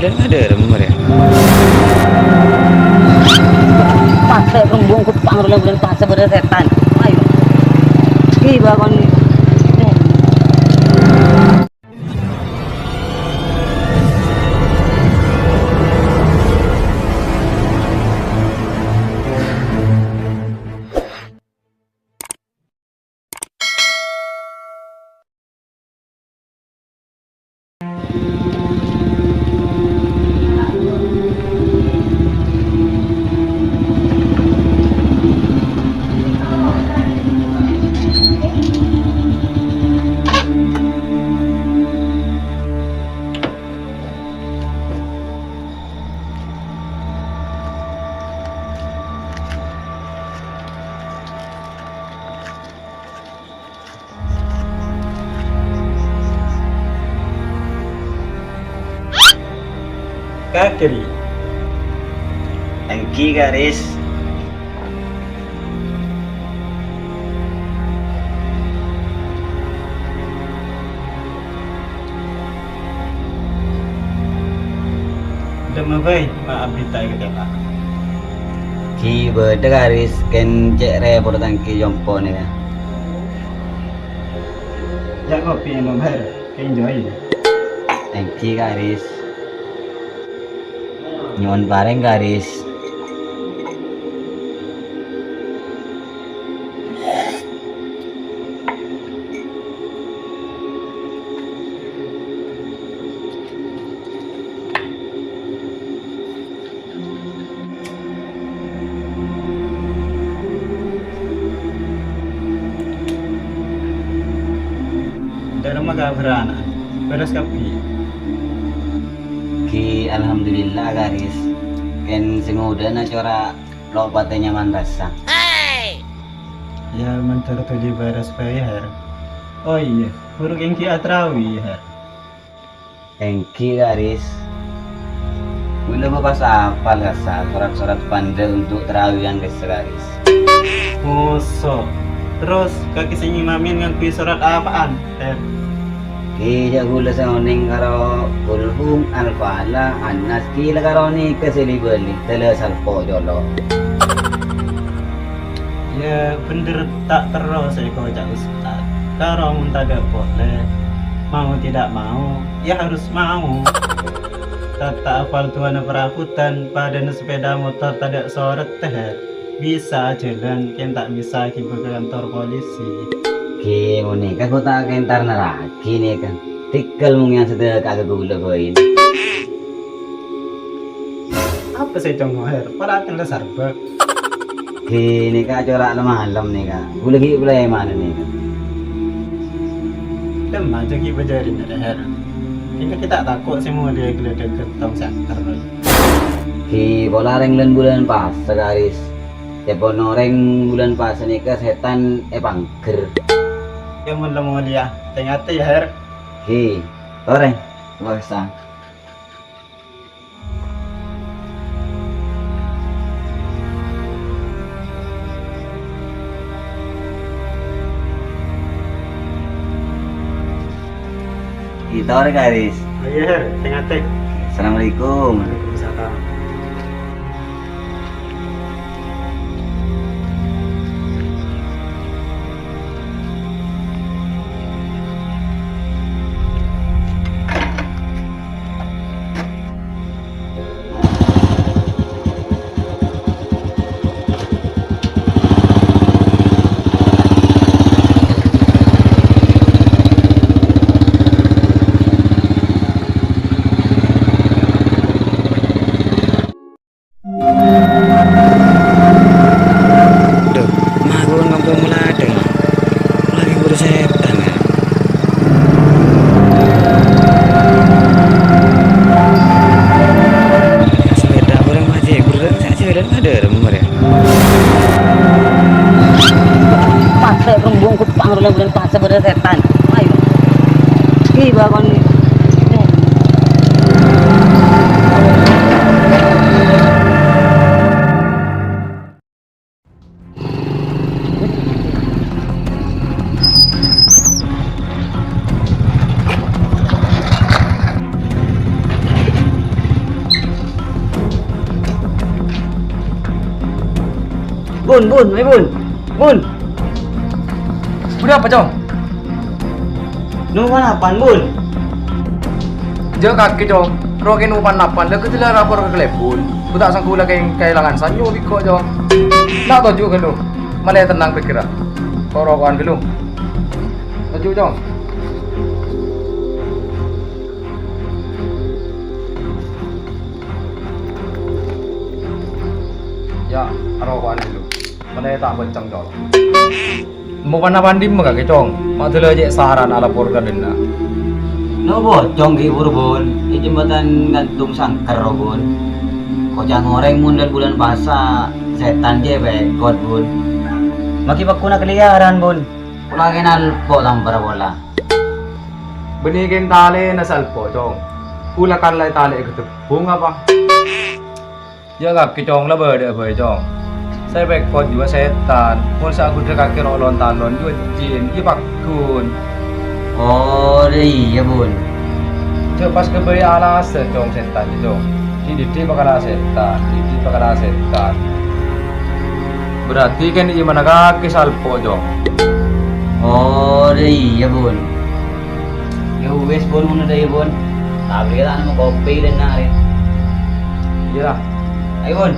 bulan ada remur ya. Pasal rembung kupang bulan pasal pada setan. Ayo. Kiba kon. Kakiri. Angki garis. Dama bay, maaf kita kita pak. Ki berde garis ken cek re bodo tangki jompo nih kan. Ya kopi yang nomor, enjoy. Angki garis. Nyon bareng garis. Dari maga berana, beres kopi. Ki alhamdulillah garis. Ken semuda na cora lopatnya nyaman rasa. Ya mentor tuh beres bayar. Oh iya, buruk yang ki atrawi ya. Angki garis. Bila bapak hafal rasa surat-surat pandai untuk terawih yang garis. Musuh. Terus kaki sinyi mamin ngakui surat apaan? Ki jagula sa oning karo kulhum alfala annas kila karo ni kesilibali tele salpo jolo. Ya bener tak terus saya kau cak ustad. Kalau mun tak boleh, mau tidak mau, ya harus mau. Tata hafal Tuhan perakutan pada sepeda motor tidak sorot teh. Bisa jalan, kan tak bisa ke kantor polisi. Ki ngoni kan kota kentar naraki nih kan. Tikal mung yang sedek kagak gula koin. Apa sih cong moher? Pada akan dasar bak. Ki nih kak corak malam nih kak. Gula ki gula yang mana nih kak. Dem aja ki bajarin ada her. Ini kita takut semua dia geledek ke tong center. Ki bola reng bulan pas segaris. Telepon orang bulan pas nih ke setan pangker. Yang mau dia, tengah ya her. Ki, orang bahasa. Kita orang garis. Iya her, tengah teh. Assalamualaikum. Waalaikumsalam. bun, ayo bun. Bun, Udah apa, Cong? nunggu apaan bun? Dia kaki, Cong. Rokin upan napan, dia ketila rapor ke Klepun. Ku tak sangka lagi kehilangan sanyo biko, Cong. Nak tahu juga lu. Malah tenang pikiran. Kau rokokan belum? Tahu, Cong. Ya, rokokan dulu. Malah tak bencang, Cong. Mau panah pandim gak, Cong? Mak dulu aja saran ala porga dena. No bocong ki buru bun, di jembatan gantung sangkar ro, bun. Kocang goreng mundan bulan puasa, setan je bekot bun. Maki bakuna keliaran bun. Kulangin alpo tampar bola. Benigin tali na salpo, Cong. Ulakan lai tali ke tepung apa? Jangan kicong lah berde apa, Cong. Saya bekot juga setan. Pun saya aku kaki rolon talon juga jin, iya bakun. Oh iya bun. Cok pas kebeli alas, Cong setan, Cong. Di bakal setan, di bakal setan. Berarti kan di mana kaki salpo, Cong. Oh iya bun. Ya wes bun muna deh bun. Tapi kita mau kopi dan nari. Iya lah. Ayo bun.